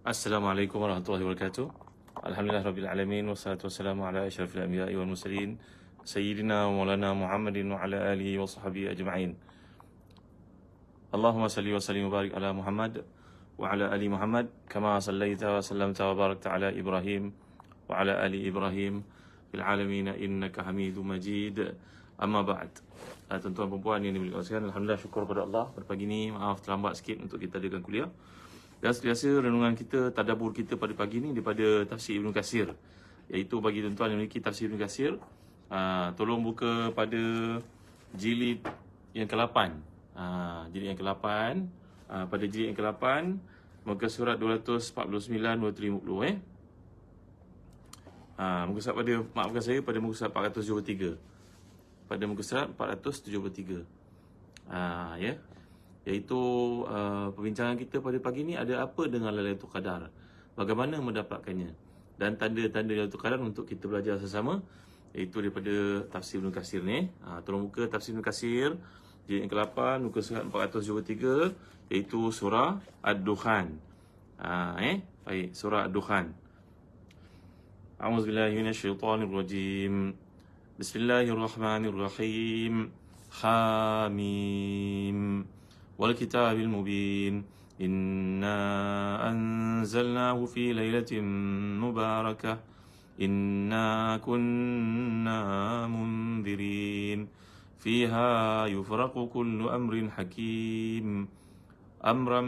Assalamualaikum warahmatullahi wabarakatuh. Alhamdulillah rabbil alamin wassalatu wassalamu ala asyrafil anbiya'i wal mursalin sayyidina wa maulana Muhammadin wa ala alihi wa sahbihi ajma'in. Allahumma salli wa sallim wa barik ala Muhammad wa ala ali Muhammad kama sallaita wa sallamta wa barakta ala Ibrahim wa ala ali Ibrahim fil alamin innaka Hamidum Majid. Amma ba'd. Tuan-tuan dan puan yang dimuliakan sekalian, alhamdulillah syukur kepada Allah pada pagi ini. Maaf terlambat sikit untuk kita adakan kuliah. Dan biasa renungan kita, tadabbur kita pada pagi ini daripada tafsir Ibnu Katsir, iaitu bagi tuan-tuan yang memiliki tafsir Ibnu Katsir, tolong buka pada jilid yang ke-8. Jilid yang ke-8, pada jilid yang ke-8 muka surat 249 250 muka surat pada, maafkan saya, pada muka surat 473. Pada muka surat 473. Ya. Iaitu perbincangan kita pada pagi ini, ada apa dengan Lailatul Qadar, bagaimana mendapatkannya, dan tanda-tanda Lailatul Qadar untuk kita belajar sesama, iaitu daripada tafsir Ibnu Katsir ni. Tolong buka tafsir Ibnu Katsir jilid yang ke-8 muka surat 473, iaitu surah Ad-Dukhan. Baik, surah Ad-Dukhan. A'udzubillahi minasyaitonirrajim. Bismillahirrahmanirrahim. Hamim wal kitabil mubin. Inna anzalnahu fi lailatin mubarakah. Inna kunna mundirin. Fiha yufraqu kullu amrin hakim. Amran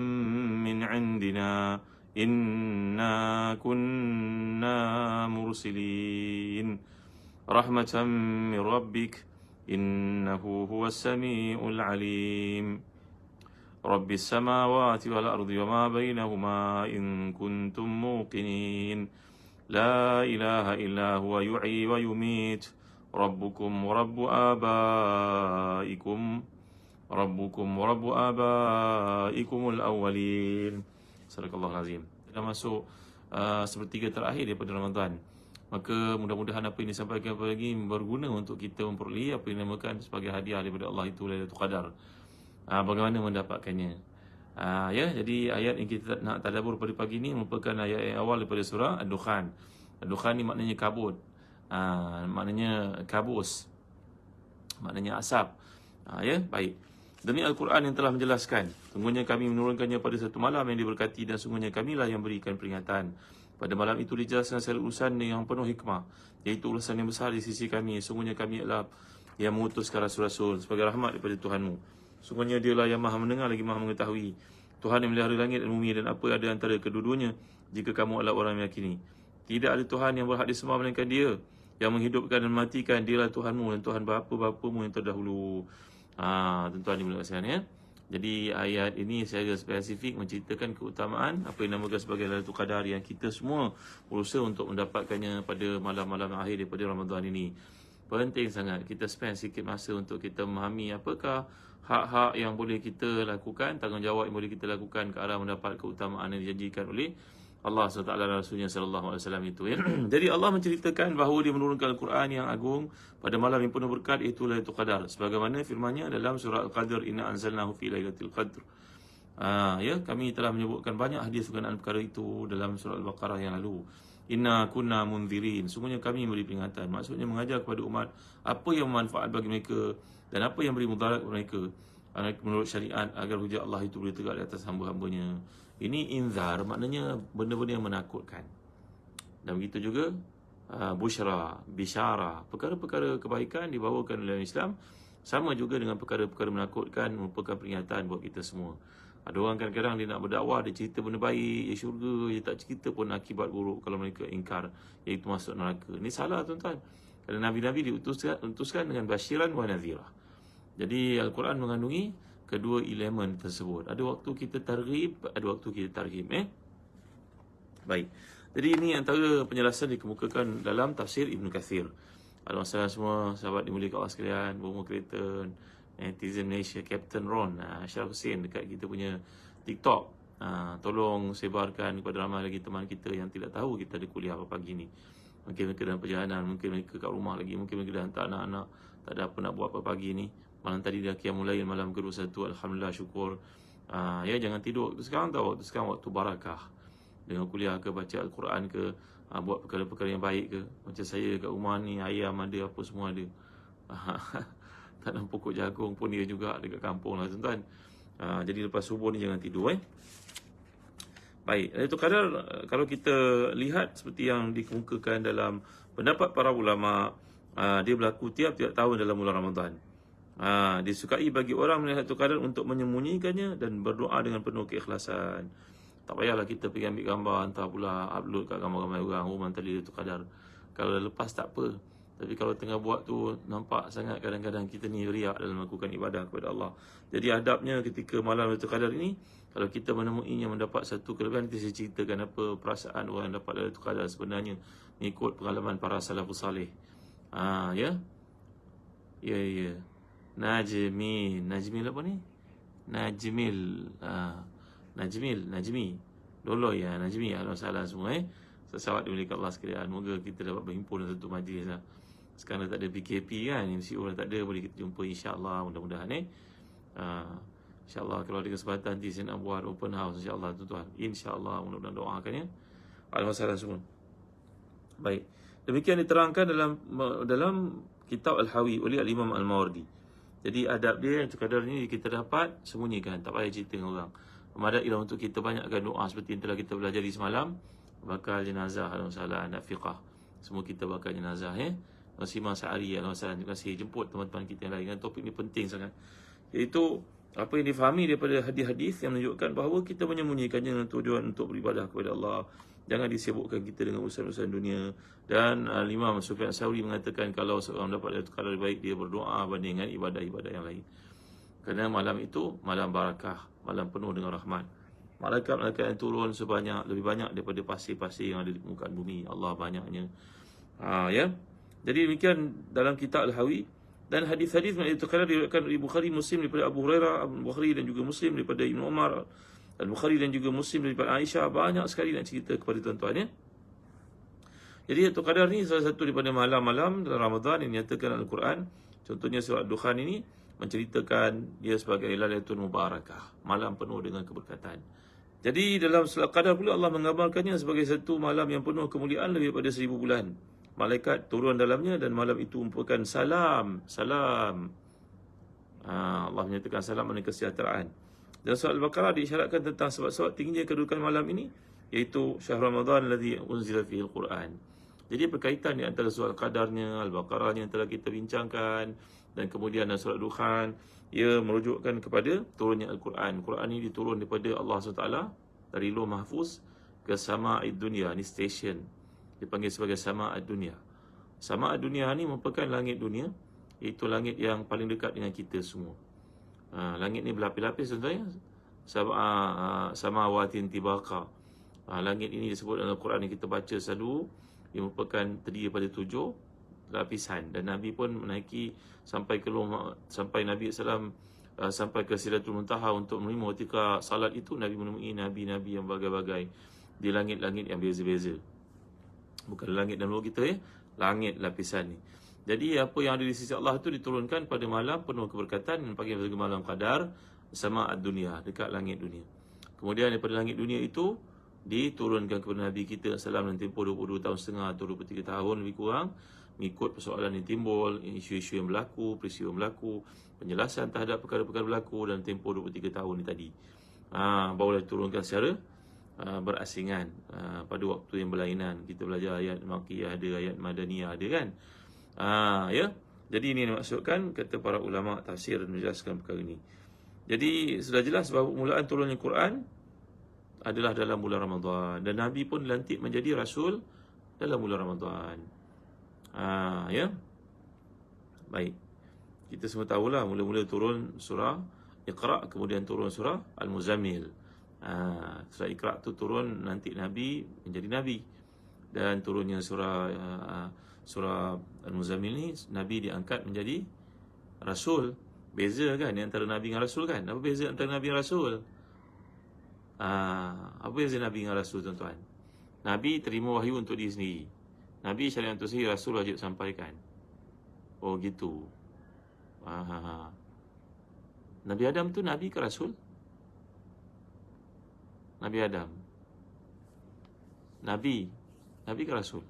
min indina. Inna kunna mursilin. Rahmatan min rabbik. Innahu huwas sami'ul alim. Rabbis samawati wal ardi wa ma bainahuma in kuntum muqinin. La ilaha illa huwa yuhyi wa yumit. Rabbukum wa rabbu abaikumul awwalin. Sadaqallahul azim. Kita masuk sepertiga terakhir daripada Ramadan. Maka mudah-mudahan apa yang disampaikan pagi ini berguna untuk kita memperoleh apa yang dinamakan sebagai hadiah daripada Allah, itu Lailatul Qadar. Bagaimana mendapatkannya? Jadi ayat yang kita nak tadabbur pada pagi ini merupakan ayat yang awal daripada surah Ad-Dukhan. Ad-Dukhan ni maknanya kabut. Maknanya kabus. Maknanya asap. Baik. Demi Al-Quran yang telah menjelaskan, sungguhnya kami menurunkannya pada satu malam yang diberkati, dan sungguhnya kamilah yang berikan peringatan. Pada malam itu dijelaskan segala urusan yang penuh hikmah, iaitu urusan yang besar di sisi kami. Sungguhnya kami adalah yang mengutuskan rasul-rasul sebagai rahmat daripada Tuhanmu. Sungguhnya dialah yang maha mendengar lagi maha mengetahui. Tuhan yang melihara langit dan bumi dan apa ada antara kedua-duanya, jika kamu adalah orang yang meyakini. Tidak ada Tuhan yang berhak disembah melainkan Dia, yang menghidupkan dan mematikan. Dialah Tuhanmu dan Tuhan bapa-bapamu yang terdahulu. Tuan-tuan dimulakan ya. Jadi ayat ini secara spesifik menceritakan keutamaan apa yang dinamakan sebagai Lailatul Qadar, yang kita semua berusaha untuk mendapatkannya pada malam-malam akhir daripada Ramadan ini. Penting sangat kita spend sikit masa untuk kita memahami apakah hak-hak yang boleh kita lakukan, tanggungjawab yang boleh kita lakukan ke arah mendapat keutamaan yang dijanjikan oleh Allah SWT dan Rasulnya SAW itu ya. Jadi Allah menceritakan bahawa Dia menurunkan Al-Quran yang agung pada malam yang penuh berkat, iaitu Lailatul Qadar, sebagaimana firman-Nya dalam surah Al-Qadr, inna anzalnahu fi lailatul qadr. Kami telah menyebutkan banyak hadis berkenaan perkara itu dalam surah Al-Baqarah yang lalu. Inna kunna munzirin, sungguhnya kami memberi peringatan. Maksudnya mengajar kepada umat apa yang bermanfaat bagi mereka dan apa yang beri mudarat kepada mereka menurut syariat, agar hujah Allah itu boleh tegak di atas hamba-hambanya. Ini inzar, maknanya benda-benda yang menakutkan. Dan begitu juga busyra, bisyara, perkara-perkara kebaikan dibawakan oleh Islam, sama juga dengan perkara-perkara menakutkan, merupakan peringatan buat kita semua. Ada orang kadang-kadang dia nak berdakwah, dia cerita benda baik, dia syurga, dia tak cerita pun akibat buruk kalau mereka ingkar, iaitu masuk neraka. Ini salah tuan-tuan. Kerana Nabi-Nabi diutuskan dengan basyiran wa nadhirah. Jadi Al-Quran mengandungi kedua elemen tersebut. Ada waktu kita targhib, ada waktu kita tarhib. Baik. Jadi ini antara penjelasan dikemukakan dalam tafsir Ibnu Katsir. Alhamdulillah semua sahabat dimuliakan Allah sekalian, Bomo Kreaton, Netizen Malaysia, Captain Ron, Ashraf Hussein dekat kita punya TikTok. Tolong sebarkan kepada ramai lagi teman kita yang tidak tahu kita ada kuliah pagi ni. Mungkin mereka dalam perjalanan, mungkin mereka kat rumah lagi, mungkin mereka dah hantar anak-anak, tak ada apa nak buat pagi ni. Malam tadi dah qiyamul lail, malam kedua satu, alhamdulillah syukur. Jangan tidur waktu sekarang, tahu waktu sekarang waktu barakah. dengan kuliah ke, baca Al-Quran ke, buat perkara-perkara yang baik ke. Macam saya kat rumah ni, ayam ada, apa semua ada. Tanam pokok jagung pun dia juga dekat kampung lah tuan-tuan. Jadi lepas subuh ni jangan tidur. Baik, itu kadar kalau kita lihat seperti yang dikemukakan dalam pendapat para ulama, dia berlaku tiap-tiap tahun dalam bulan Ramadan. Disukai bagi orang melihat Lailatul Qadar untuk menyembunyikannya dan berdoa dengan penuh keikhlasan. Tak payahlah kita pergi ambil gambar, hantar pula upload kat gambar-gambar orang, mantan Lailatul Qadar. Kalau lepas tak apa, tapi kalau tengah buat tu nampak sangat kadang-kadang kita ni riak dalam melakukan ibadah kepada Allah. Jadi adabnya ketika malam Lailatul Qadar ini, kalau kita menemuinya mendapat satu kelebihan, nanti saya ceritakan apa perasaan orang yang dapat Lailatul Qadar sebenarnya mengikut pengalaman para salafus salih. Ya. Najmil apa ni? Najmi. Dolo ya, Najmi. Ahlan salam semua Sesawat dimiliki Allah sekalian. Moga kita dapat berhimpun dalam satu majlis lah. Sekarang dah tak ada PKP kan, MCO dah tak ada, boleh kita jumpa insya-Allah, mudah-mudahan insya-Allah kalau ada kesempatan nanti saya nak buat open house insya-Allah tuan-tuan. Insya-Allah mudah-mudahan doakan ya. Alhamdulillah semua. Baik. Demikian diterangkan dalam kitab Al-Hawi oleh Al-Imam Al-Mawardi. Jadi adab dia yang sekadar ni kita dapat sembunyikan, tak payah cerita dengan orang. Memadailah untuk kita banyakkan doa seperti yang telah kita belajar di semalam. Bakal jenazah, alhamdulillah, nak fiqah. Semua kita bakal jenazah Simang Sa'ari, alhamdulillah, terima kasih jemput teman-teman kita yang lain kan. Topik ni penting sangat. Iaitu apa yang difahami daripada hadis-hadis yang menunjukkan bahawa kita menyembunyikannya dengan tujuan untuk beribadah kepada Allah. Jangan disibukkan kita dengan urusan-urusan dunia. Dan Imam Sufyan Tsauri mengatakan kalau seorang dapat Lailatul Qadar, baik dia berdoa bandingkan ibadah-ibadah yang lain. Kerana malam itu malam barakah, malam penuh dengan rahmat. Malaikat-malaikat yang turun lebih banyak daripada pasir-pasir yang ada di permukaan bumi. Allah banyaknya. Ya. Jadi demikian dalam kitab Al-Hawi. Dan hadis-hadis Lailatul Qadar diriwayatkan oleh Bukhari, Muslim daripada Abu Hurairah, Bukhari dan juga Muslim daripada Ibnu Umar, Al-Bukhari dan juga Muslim daripada Aisyah. Banyak sekali nak cerita kepada tuan-tuan ya. Jadi Lailatul Qadar ni salah satu daripada malam-malam dalam Ramadan yang dinyatakan Al-Quran. Contohnya surah Dukhan ini menceritakan dia sebagai Lailatul Mubarakah, malam penuh dengan keberkatan. Jadi dalam surah Qadar pula Allah menggambarkannya sebagai satu malam yang penuh kemuliaan lebih daripada 1000 bulan. Malaikat turun dalamnya dan malam itu merupakan salam. Allah menyatakan salam makna kesejahteraan. Dan surah Al-Baqarah diisyaratkan tentang sebab-sebab tingginya kedudukan malam ini, iaitu syahr Ramadan alladzi unzila fihi al-Quran. Jadi berkaitan di antara surah Al-Qadarnya, Al-Baqarahnya yang telah kita bincangkan, dan kemudian surah Dukhan, ia merujukkan kepada turunnya Al-Quran. Quran ini diturun daripada Allah SWT dari Lauh Mahfuz ke Sama'id Dunia. Ini station, dipanggil sebagai Sama'id Dunia. Sama'id Dunia ni merupakan langit dunia, iaitu langit yang paling dekat dengan kita semua. Langit ni berlapis-lapis tuan-tuan. Samawatin tibaqa. Langit ini disebut dalam Al-Quran yang kita baca selalu. Dia merupakan terdiri daripada 7 lapisan. Dan Nabi pun menaiki sampai Nabi SAW sampai ke Sidratul Muntaha untuk menerima ketika salat itu. Nabi menemui Nabi-Nabi yang bagai-bagai di langit-langit yang beza-beza. Bukan langit dan luar kita langit lapisan ni. Jadi apa yang ada di sisi Allah itu diturunkan pada malam penuh keberkatan yang panggil sebagai malam Qadar, Sama'ad Dunia, dekat langit dunia. Kemudian daripada langit dunia itu diturunkan kepada Nabi kita SAW dalam tempoh 22 tahun setengah atau 23 tahun lebih kurang, mengikut persoalan yang timbul, isu-isu yang berlaku, peristiwa yang berlaku, penjelasan terhadap perkara-perkara berlaku dalam tempoh 23 tahun ni tadi. Barulah diturunkan secara berasingan pada waktu yang berlainan. Kita belajar ayat Makkiyah ada, ayat Madaniyah ada kan. Ya. Jadi ini dimaksudkan kata para ulama tafsir dan menjelaskan perkara ini. Jadi sudah jelas bahawa permulaan turunnya Quran adalah dalam bulan Ramadan, dan Nabi pun dilantik menjadi rasul dalam bulan Ramadan. Ya. Baik. Kita semua tahulah mula-mula turun surah Iqra, kemudian turun surah Al-Muzammil. Surah Iqra tu turun nanti Nabi menjadi Nabi, dan turunnya surah Al-Muzammil ni Nabi diangkat menjadi Rasul. Beza kan di antara Nabi dengan Rasul kan? Apa beza antara Nabi dan Rasul? Apa beza Nabi dengan Rasul tuan-tuan? Nabi terima wahyu untuk diri sendiri. Nabi syariat untuk sendiri, Rasul wajib sampaikan. Oh gitu. Nabi Adam tu Nabi ke Rasul? Nabi Adam. Nabi. Nabi ke Rasul?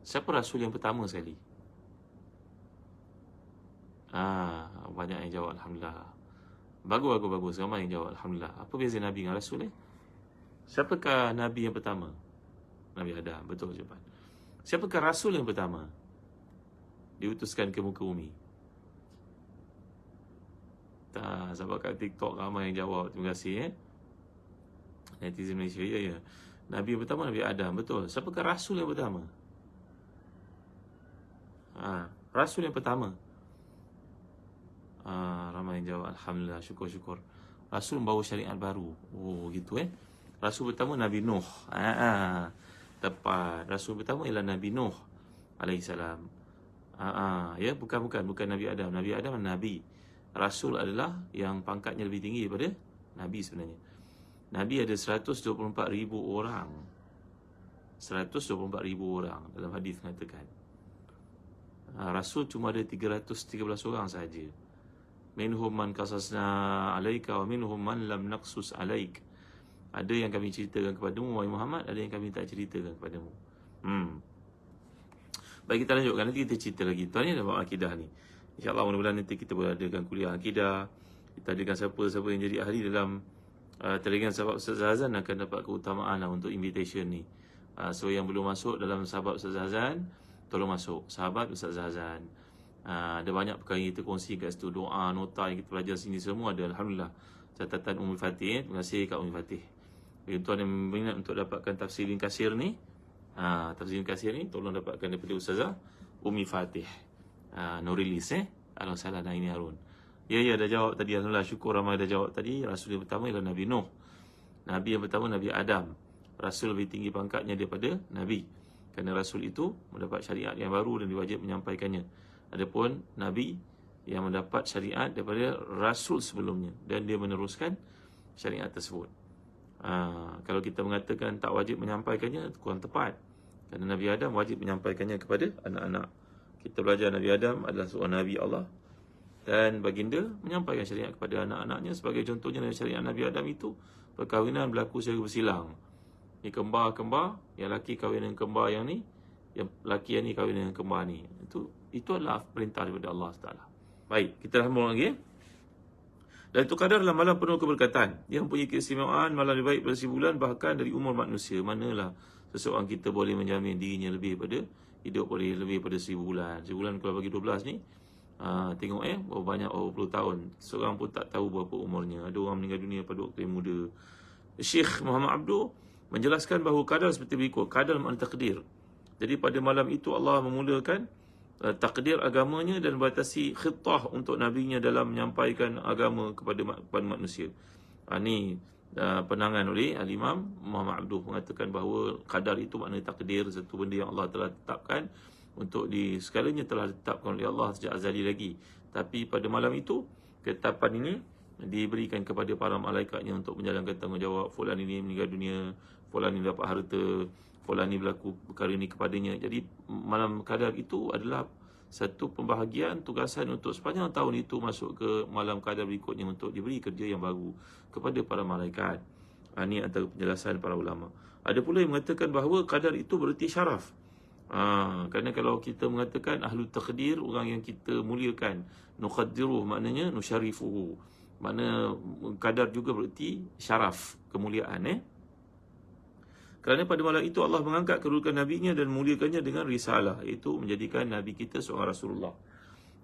Siapa Rasul yang pertama sekali? Banyak yang jawab Alhamdulillah. Bagus. Ramai yang jawab Alhamdulillah. Apa beza Nabi dengan Rasul? Siapakah Nabi yang pertama? Nabi Adam. Betul jawapan. Siapakah Rasul yang pertama diutuskan ke muka bumi? Sebab kat TikTok ramai yang jawab. Terima kasih. Netizen Malaysia. Ya. Nabi yang pertama Nabi Adam. Betul. Siapakah Rasul yang pertama? Rasul yang pertama. Ramai yang jawab Alhamdulillah. Syukur. Rasul membawa syariat baru. Oh gitu Rasul pertama Nabi Nuh. Tepat. Rasul pertama ialah Nabi Nuh alaihissalam. Ya, bukan Nabi Adam. Nabi Adam adalah Nabi. Rasul adalah yang pangkatnya lebih tinggi daripada Nabi sebenarnya. Nabi ada 124,000 orang. 124,000 orang dalam hadis mengatakan. Rasul cuma ada 313 orang saja. Minhum man qasasna alaika wa minhum man lam naqsus alaik. Ada yang kami ceritakan kepadamu wahai Muhammad, ada yang kami tak ceritakan kepadamu. Baik, kita lanjutkan. Nanti kita cerita lagi. Tuan ni dalam akidah ni. InsyaAllah mudah-mudahan nanti kita boleh adakan kuliah akidah. Kita adakan siapa yang jadi ahli dalam telegram sahabat Ustaz Hazan akan dapat keutamaan untuk invitation ni. So yang belum masuk dalam sahabat Ustaz Hazan, tolong masuk sahabat Ustaz Hazan. Ada banyak perkara yang kita kongsi kat situ. Doa, nota yang kita belajar sini semua ada. Alhamdulillah. Catatan Umi Fatih. Terima kasih Kak Umi Fatih. Bagi tuan yang berminat untuk dapatkan tafsir Ibn Katsir ni, tafsir Ibn Katsir ni tolong dapatkan daripada Ustazah Umi Fatih. Nurilis Ahlan salah Naini Harun. Ya dah jawab tadi. Alhamdulillah, syukur ramai dah jawab tadi. Rasul yang pertama ialah Nabi Nuh. Nabi yang pertama Nabi Adam. Rasul lebih tinggi pangkatnya daripada Nabi, kerana Rasul itu mendapat syariat yang baru dan diwajib menyampaikannya. Adapun Nabi yang mendapat syariat daripada Rasul sebelumnya dan dia meneruskan syariat tersebut. Kalau kita mengatakan tak wajib menyampaikannya, kurang tepat. Kerana Nabi Adam wajib menyampaikannya kepada anak-anak. Kita belajar Nabi Adam adalah seorang Nabi Allah, dan baginda menyampaikan syariat kepada anak-anaknya. Sebagai contohnya dari syariat Nabi Adam itu, perkahwinan berlaku secara bersilang. Ini kembar-kembar, yang laki kahwin dengan kembar yang ni, yang laki yang ni kahwin dengan kembar ni. Itu adalah perintah daripada Allah Taala. Baik, kita sambung lagi. Dan itu qadar adalah malam penuh keberkatan. Dia mempunyai keistimewaan malam lebih baik pada 1000 bulan, bahkan dari umur manusia. Manalah seseorang kita boleh menjamin dirinya lebih pada hidup boleh lebih pada 1000 bulan. 1000 bulan kalau bagi 12 ni, tengok berapa banyak, berapa puluh tahun. Seorang pun tak tahu berapa umurnya. Ada orang meninggal dunia pada waktu yang muda. Syekh Muhammad Abdul menjelaskan bahawa qadar seperti berikut. Qadar makna takdir. Jadi pada malam itu Allah memulakan takdir agamanya dan batasi khitah untuk nabinya dalam menyampaikan agama kepada manusia. Ini penangan oleh Al-Imam Muhammad Abdul mengatakan bahawa qadar itu makna takdir, satu benda yang Allah telah tetapkan untuk segalanya telah ditetapkan oleh Allah sejak azali lagi. Tapi pada malam itu ketetapan ini diberikan kepada para malaikatnya untuk menjalankan tanggungjawab. Fulan ini meninggal dunia, fulan ini dapat harta, fulan ini berlaku perkara ini kepadanya. Jadi malam qadar itu adalah satu pembahagian tugasan untuk sepanjang tahun itu masuk ke malam qadar berikutnya untuk diberi kerja yang baru kepada para malaikat. Ini antara penjelasan para ulama. Ada pula yang mengatakan bahawa qadar itu bererti syaraf. Kerana kalau kita mengatakan ahlu takdir, orang yang kita muliakan, nuqaddiruh maknanya nusyarifuhu. Makna qadar juga bererti syaraf, kemuliaan. Kerana pada malam itu Allah mengangkat kedudukan nabinya dan memuliakannya dengan risalah, iaitu menjadikan nabi kita seorang Rasulullah.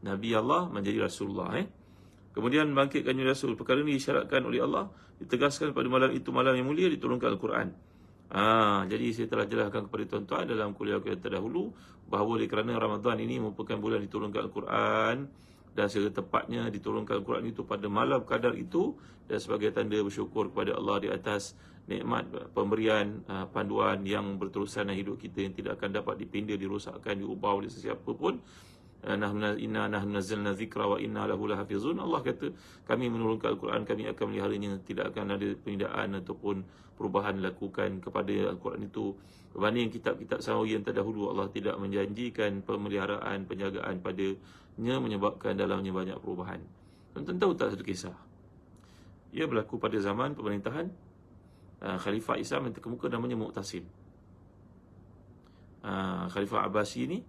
Nabi Allah menjadi Rasulullah. Kemudian bangkitkannya Rasul. Perkara ini disyaratkan oleh Allah, ditegaskan pada malam itu malam yang mulia diturunkan Al-Quran. Jadi saya telah jelaskan kepada tuan-tuan dalam kuliah-kuliah terdahulu bahawa kerana Ramadan ini merupakan bulan diturunkan Al-Quran, dan secara tepatnya diturunkan Al-Quran itu pada malam qadar itu, dan sebagai tanda bersyukur kepada Allah di atas nikmat pemberian panduan yang berterusan dalam hidup kita yang tidak akan dapat dipindah, dirosakkan, diubah oleh sesiapa pun. Inna nahnu nazzalna dzikra wa inna lahu lahafizun. Allah kata, kami menurunkan Al-Quran, kami akan meliharanya, tidak akan ada penindaan ataupun perubahan dilakukan kepada Al-Quran itu. Berbanding kitab-kitab samawi yang terdahulu, Allah tidak menjanjikan pemeliharaan, penjagaan padanya, menyebabkan dalamnya banyak perubahan. Tuan-tuan tahu tak satu kisah? Ia berlaku pada zaman pemerintahan Khalifah Islam yang terkemuka namanya Mu'tasim. Khalifah Abbasi ni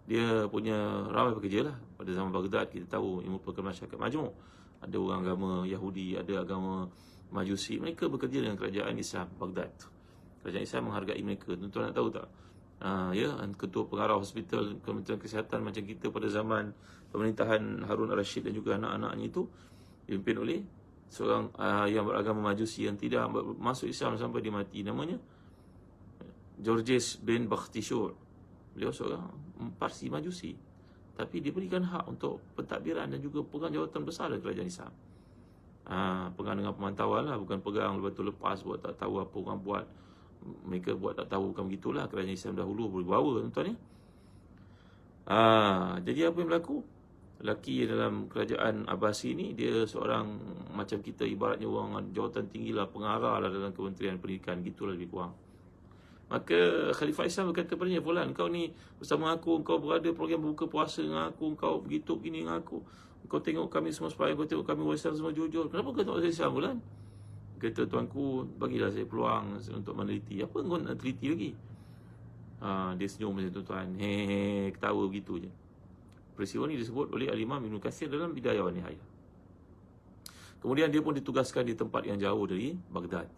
dia punya ramai pekerja lah. Pada zaman Baghdad kita tahu ilmu perkara masyarakat majmuk. Ada orang agama Yahudi, ada agama Majusi. Mereka bekerja dengan kerajaan Islam Baghdad. Kerajaan Islam menghargai mereka. Tuan-tuan nak tahu tak? Ketua pengarah hospital Kementerian Kesihatan macam kita pada zaman pemerintahan Harun al-Rashid dan juga anak-anaknya itu dipimpin oleh seorang yang beragama Majusi yang tidak masuk Islam sampai dia mati. Namanya Georges bin Bakhtishur. Beliau seorang Parsi Majusi, tapi diberikan hak untuk pentadbiran dan juga pegang jawatan besar dalam kerajaan Islam. Pegang dengan pemantauan lah, bukan pegang lepas tu lepas buat tak tahu apa orang buat. Mereka buat tak tahu, bukan begitulah kerajaan Islam dahulu berbawa, tuan-tuan ni. Jadi apa yang berlaku? Lelaki dalam kerajaan Abbasi ni, dia seorang macam kita, ibaratnya orang jawatan tinggi lah, pengarah lah dalam Kementerian Pendidikan, gitulah lebih kurang. Maka Khalifah Islam berkata kepadanya, Fulan, kau ni bersama aku, kau berada program buka puasa dengan aku, kau begitu begini dengan aku, kau tengok kami semua supaya kau tengok kami orang Islam semua jujur. Kenapa kau tak orang Islam, Fulan? Kata, tuanku, bagilah saya peluang untuk meneliti. Apa kau nak teliti lagi? Dia senyum macam tu, tuan. Ketawa begitu je. Peristiwa ni disebut oleh Al-Imam Ibn Katsir dalam Bidayah wa Nihayah. Kemudian dia pun ditugaskan di tempat yang jauh dari Baghdad.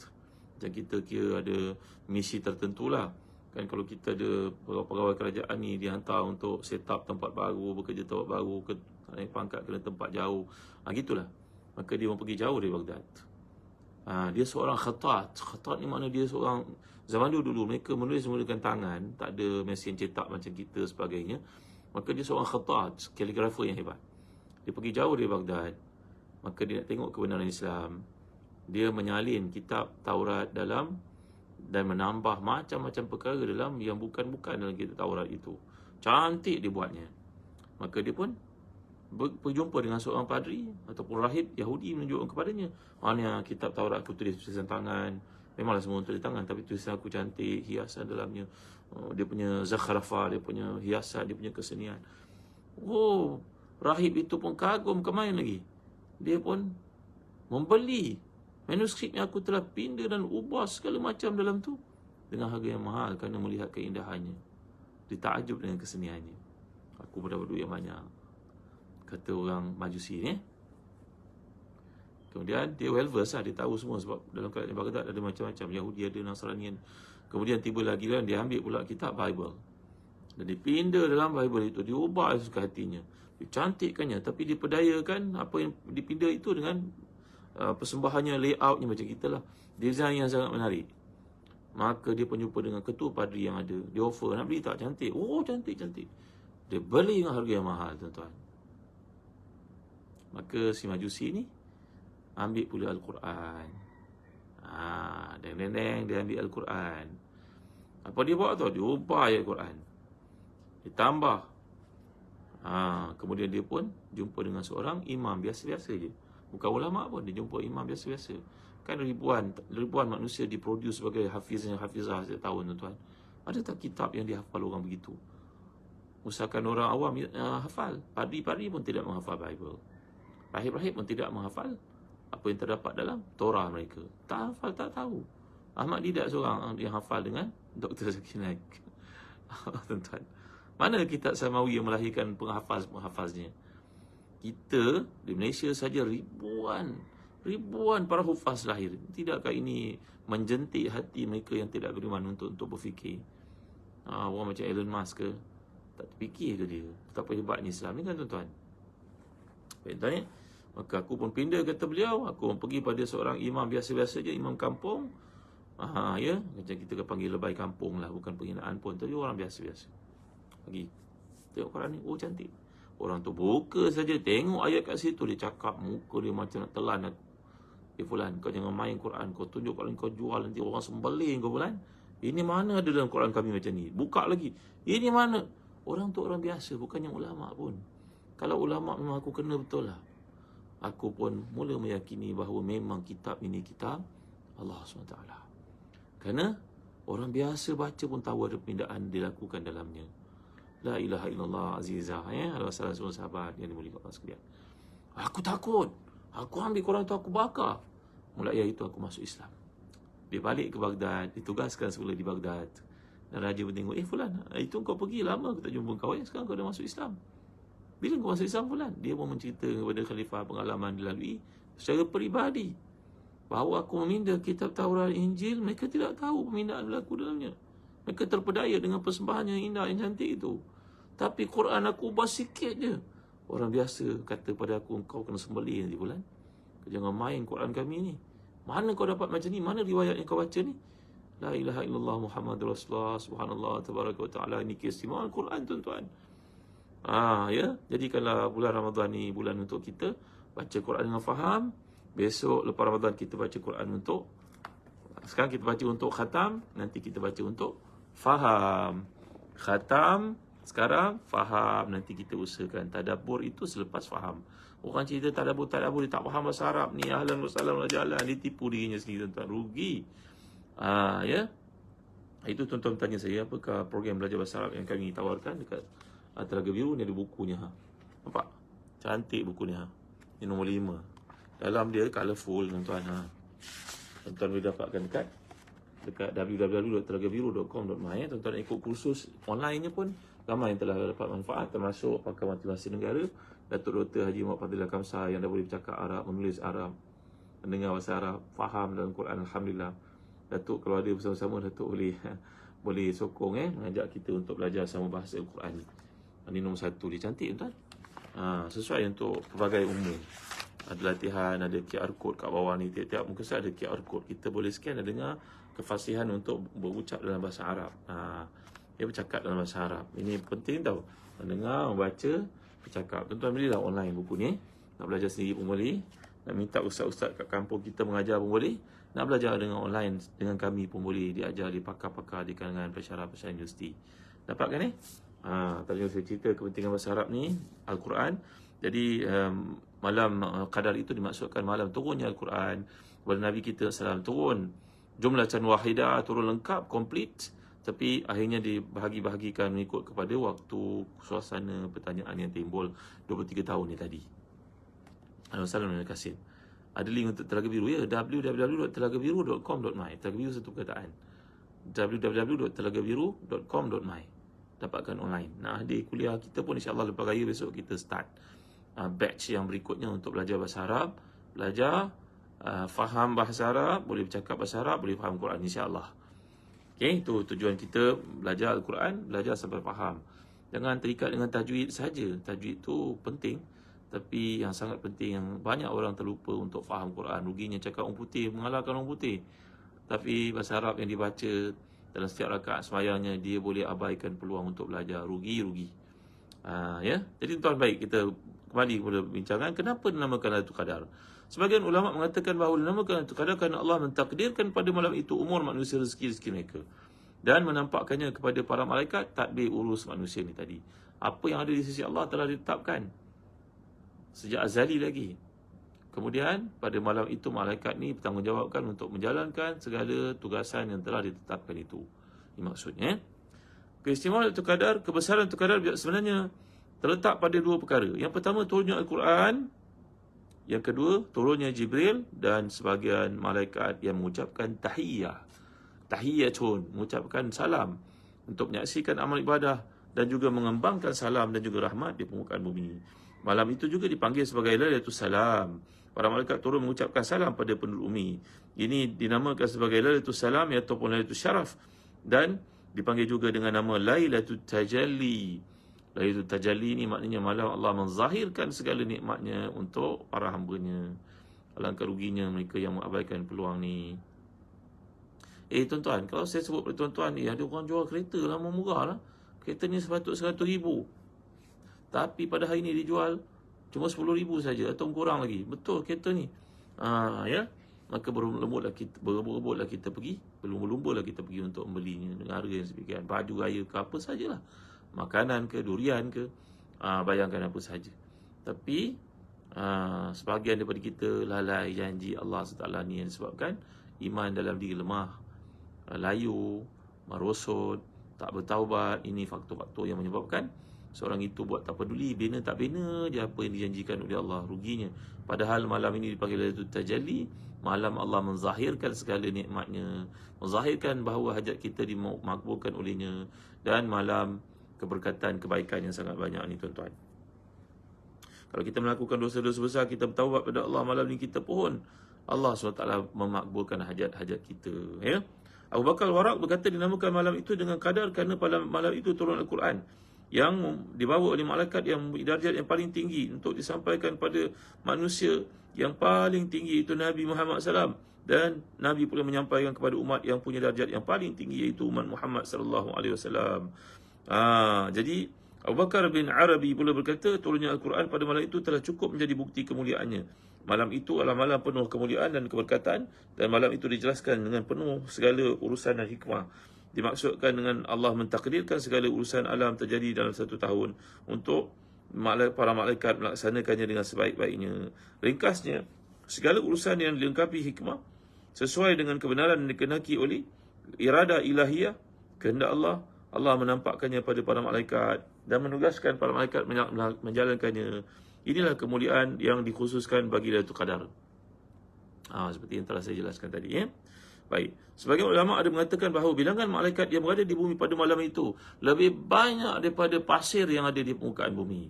Macam kita kira ada misi tertentu lah. Kan kalau kita ada pegawai kerajaan ni dihantar untuk set up tempat baru, bekerja tempat baru, naik pangkat kena tempat jauh. Gitulah. Maka dia mau pergi jauh dari Baghdad. Dia seorang khatat. Khatat ni makna dia seorang, zaman dulu mereka menulis menggunakan tangan, tak ada mesin cetak macam kita sebagainya. Maka dia seorang khatat, kaligrafer yang hebat. Dia pergi jauh dari Baghdad. Maka dia nak tengok kebenaran Islam. Dia menyalin kitab Taurat dalam dan menambah macam-macam perkara dalam yang bukan-bukan dalam kitab Taurat itu. Cantik dibuatnya. Maka dia pun berjumpa dengan seorang padri ataupun rahib Yahudi, menunjukkan kepadanya, ni kitab Taurat aku tulis tulisan tangan. Memanglah semua tulis tangan, tapi tulisan aku cantik, hiasan dalamnya, dia punya zakharafah, dia punya hiasan, dia punya kesenian. Rahib itu pun kagum, kemain lagi. Dia pun membeli manuskrip yang aku telah pindah dan ubah segala macam dalam tu dengan harga yang mahal kerana melihat keindahannya. Dia takjub dengan keseniannya. Aku mendapat duit yang banyak, kata orang Majusi ni. Kemudian dia well versed lah, dia tahu semua sebab dalam kerajaan Baghdad ada macam-macam, Yahudi ada, Nasrani. Kemudian tiba lagi kan, dia ambil pula kitab Bible dan dipindah dalam Bible itu, diubah suka hatinya, dicantikkannya, tapi diperdayakan apa yang dipindah itu dengan persembahannya, layoutnya macam kita lah, design yang sangat menarik. Maka dia pun jumpa dengan ketua padri yang ada. Dia offer, nak beli tak? Cantik. Cantik. Dia beli dengan harga yang mahal, tuan-tuan. Maka si Majusi ni ambil pula Al-Quran. Dia ambil Al-Quran. Apa dia buat tu? Dia ubah ayat Al-Quran, ditambah. Kemudian dia pun jumpa dengan seorang imam biasa-biasa je, bukan ulama pun. Dia jumpa imam biasa-biasa. Kan ribuan manusia diproduce sebagai hafizah setiap tahun, tuan-tuan. Ada tak kitab yang dihafal orang begitu? Usahakan orang awam hafal. Padri-padri pun tidak menghafal Bible. Rahib-rahib pun tidak menghafal apa yang terdapat dalam Torah mereka. Tak hafal, tak tahu. Ahmad Didat seorang yang hafal dengan Dr. Zakir Naik. Tuan-tuan, mana kitab Samawi yang melahirkan penghafaz-penghafaznya? Kita di Malaysia saja ribuan para hufaz lahir. Tidakkah ini menjentik hati mereka yang tidak beriman untuk berfikir? Orang macam Elon Musk ke, tak terfikir ke dia betapa hebatnya Islam ni kan, tuan-tuan? Baik, tuan, maka aku pun pindah, kata beliau. Aku pun pergi pada seorang imam biasa-biasa je, imam kampung. Macam kita panggil lebay kampung lah, bukan penghinaan pun, tapi orang biasa-biasa. Pergi tengok Quran ni, cantik. Orang tu buka saja, tengok ayat kat situ, dia cakap, muka dia macam nak telan aku. Fulan, kau jangan main Quran, kau tunjuk Quran, kau jual, nanti orang sembelih kau, Fulan. Ini mana ada dalam Quran kami macam ni? Buka lagi, ini mana? Orang tu orang biasa, bukannya ulama pun. Kalau ulama memang aku kena betul lah. Aku pun mula meyakini bahawa memang kitab ini kitab Allah SWT. Kerana orang biasa baca pun tahu ada perpindahan dilakukan dalamnya. La ilaha illallah azizah. Ada salah seorang sahabat yang dimuliakan Allah sekalian. Aku takut. Aku ambil Quran tu, aku bakar. Mulai itu aku masuk Islam. Dia balik ke Baghdad, ditugaskan semula di Baghdad. Dan raja pun tengok, fulan, itu kau pergi lama aku tak jumpa kau, sekarang kau dah masuk Islam. Bila kau masuk Islam fulan? Dia pun mencerita kepada khalifah pengalaman dilalui secara peribadi, bahawa aku meminda kitab Taurat, Injil, mereka tidak tahu pembinaan berlaku dalamnya. Mereka terpedaya dengan persembahan yang indah, yang cantik itu. Tapi Quran aku ubah sikit je. Orang biasa kata pada aku, kau kena sembelih nanti bulan. Kau jangan main Quran kami ni. Mana kau dapat macam ni? Mana riwayat yang kau baca ni? La ilaha illallah Muhammadur Rasulullah, subhanallah, tabaraka wa ta'ala. Ini keistimewaan Quran, tuan-tuan. Ya. Jadikanlah bulan Ramadan ni bulan untuk kita baca Quran dengan faham. Besok lepas Ramadan kita baca Quran untuk, sekarang kita baca untuk khatam, nanti kita baca untuk faham. Khatam sekarang, faham nanti kita usahakan. Tadabbur itu selepas faham. Orang cerita tadabbur dia tak faham bahasa Arab ni, ahlan wa sahlan wa jalan, dia tipu dirinya sendiri, tuan-tuan, rugi. Ya. Itu tuan-tuan tanya saya, apakah program belajar bahasa Arab yang kami tawarkan dekat Telaga Biru ni? Ada bukunya. Nampak? Cantik bukunya. Ini nombor 5. Dalam dia colourful, tuan-tuan. Tuan-tuan boleh dapatkan dekat www.telagabiru.com.my. Tuan-tuan ikut kursus online-nya pun ramai yang telah dapat manfaat, termasuk pakar motivasi negara Datuk Dr. Haji Muhammad Fadilah Kamsah, yang dah boleh bercakap Arab, menulis Arab, mendengar bahasa Arab, faham dalam Quran, alhamdulillah. Datuk kalau ada bersama-sama, Datuk boleh sokong mengajak kita untuk belajar sama bahasa Al-Quran. Ini nombor 1. Dia cantik, tuan. Sesuai untuk pelbagai umur. Ada latihan, ada QR code kat bawah ni. Tiap-tiap muka saya ada QR code. Kita boleh scan dan dengar kefasihan untuk berucap dalam bahasa Arab. Dia bercakap dalam bahasa Arab. Ini penting tau. Mendengar, membaca, bercakap. Tuan-tuan belilah online buku ni. Nak belajar sendiri pun boleh. Nak minta ustaz-ustaz kat kampung kita mengajar pun boleh. Nak belajar dengan online dengan kami pun boleh. Diajar di pakar-pakar di kalangan pensyarah-pensyarah universiti. Dapatkan ni? Tadi saya cerita kepentingan bahasa Arab ni, Al-Quran. Jadi malam qadar itu dimaksudkan malam turunnya Al-Quran kepada Nabi kita SAW. Turun jumlatan wahidah, turun lengkap, complete. Tapi akhirnya dibahagi-bahagikan mengikut kepada waktu, suasana, pertanyaan yang timbul 23 tahun ni tadi. Assalamualaikum warahmatullahi wabarakatuh. Ada link untuk Telaga Biru, ya, www.telagabiru.com.my. Telaga Biru satu perkataan. www.telagabiru.com.my. Dapatkan online. Di kuliah kita pun insya-Allah lepas raya besok kita start batch yang berikutnya untuk belajar bahasa Arab, belajar faham bahasa Arab, boleh bercakap bahasa Arab, boleh faham Quran, insya-Allah. Okey, itu tujuan kita, belajar Al-Quran, belajar sampai faham. Jangan terikat dengan tajwid saja. Tajwid itu penting, tapi yang sangat penting, yang banyak orang terlupa untuk faham Quran. Ruginya cakap orang putih mengalahkan orang putih. Tapi bahasa Arab yang dibaca dalam setiap rakaat sembahyangnya, dia boleh abaikan peluang untuk belajar. Rugi. Ya. Jadi tuan baik, kita kembali kepada bincangan kenapa dinamakan Lailatul Qadar. Sebagian ulama mengatakan bahawa dinamakan Lailatul Qadar kerana Allah mentakdirkan pada malam itu umur manusia, rezeki mereka, dan menampakkannya kepada para malaikat tadbir urus manusia ni tadi. Apa yang ada di sisi Allah telah ditetapkan sejak azali lagi. Kemudian pada malam itu malaikat ni bertanggungjawabkan untuk menjalankan segala tugasan yang telah ditetapkan itu. Ini maksudnya. Keistimewaan Lailatul Qadar, kebesaran Lailatul Qadar sebenarnya terletak pada dua perkara. Yang pertama, turunnya Al-Quran. Yang kedua, turunnya Jibril dan sebagian malaikat yang mengucapkan tahiyyah. Tahiyyatun, mengucapkan salam untuk menyaksikan amal ibadah dan juga mengembangkan salam dan juga rahmat di permukaan bumi. Malam itu juga dipanggil sebagai Lailatul Salam. Para malaikat turun mengucapkan salam pada penduduk bumi. Ini dinamakan sebagai Lailatul Salam ataupun Lailatul Syaraf, dan dipanggil juga dengan nama Lailatul Tajalli. Lailatul Tajalli ni maknanya malam Allah menzahirkan segala nikmatnya untuk para hamba-Nya. Alangkah ruginya mereka yang mengabaikan peluang ni. Tuan-tuan, kalau saya sebut pada tuan-tuan ni, ada orang jual kereta lama murah lah. Kereta ni sepatutnya 100,000. Tapi pada hari ni dijual cuma 10,000 saja atau kurang lagi. Betul kereta ni. Ya. Maka berebut-rebutlah kita pergi, berlumba-lumbalah kita pergi untuk membelinya dengan harga yang sekian. Baju raya ke apa sajalah. Makanan ke, durian ke, bayangkan apa saja. Tapi sebahagian daripada kita lalai janji Allah SWT ni, yang disebabkan iman dalam diri lemah, layu, merosot, tak bertaubat. Ini faktor-faktor yang menyebabkan Seorang itu buat tak peduli, bina tak bina je apa yang dijanjikan oleh Allah, ruginya. Padahal malam ini dipanggil Lailatul Tajalli, malam Allah menzahirkan segala nikmatnya, menzahirkan bahawa hajat kita dimakbulkan olehnya, dan malam keberkatan kebaikan yang sangat banyak ni tuan-tuan. Kalau kita melakukan dosa-dosa besar, kita bertaubat pada Allah malam ni, kita pohon Allah SWT memakbulkan hajat-hajat kita. Ya? Abu Bakar Waraq berkata dinamakan malam itu dengan kadar kerana pada malam itu turun Al-Quran yang dibawa oleh malaikat yang darjat yang paling tinggi untuk disampaikan pada manusia yang paling tinggi, itu Nabi Muhammad SAW. Dan Nabi pula menyampaikan kepada umat yang punya darjat yang paling tinggi, iaitu umat Muhammad SAW. Jadi Abu Bakar bin Arabi pula berkata, turunnya Al-Quran pada malam itu telah cukup menjadi bukti kemuliaannya. Malam itu adalah malam penuh kemuliaan dan keberkatan, dan malam itu dijelaskan dengan penuh segala urusan dan hikmah. Dimaksudkan dengan Allah mentakdirkan segala urusan alam terjadi dalam satu tahun untuk para malaikat melaksanakannya dengan sebaik-baiknya. Ringkasnya, segala urusan yang dilengkapi hikmah sesuai dengan kebenaran yang dikehendaki oleh irada ilahiyah, kehendak Allah. Allah menampakkannya pada para malaikat dan menugaskan para malaikat menjalankannya. Inilah kemuliaan yang dikhususkan bagi Lailatul Qadar. Seperti yang telah saya jelaskan tadi. Baik. Sebagian ulama ada mengatakan bahawa bilangan malaikat yang berada di bumi pada malam itu lebih banyak daripada pasir yang ada di permukaan bumi.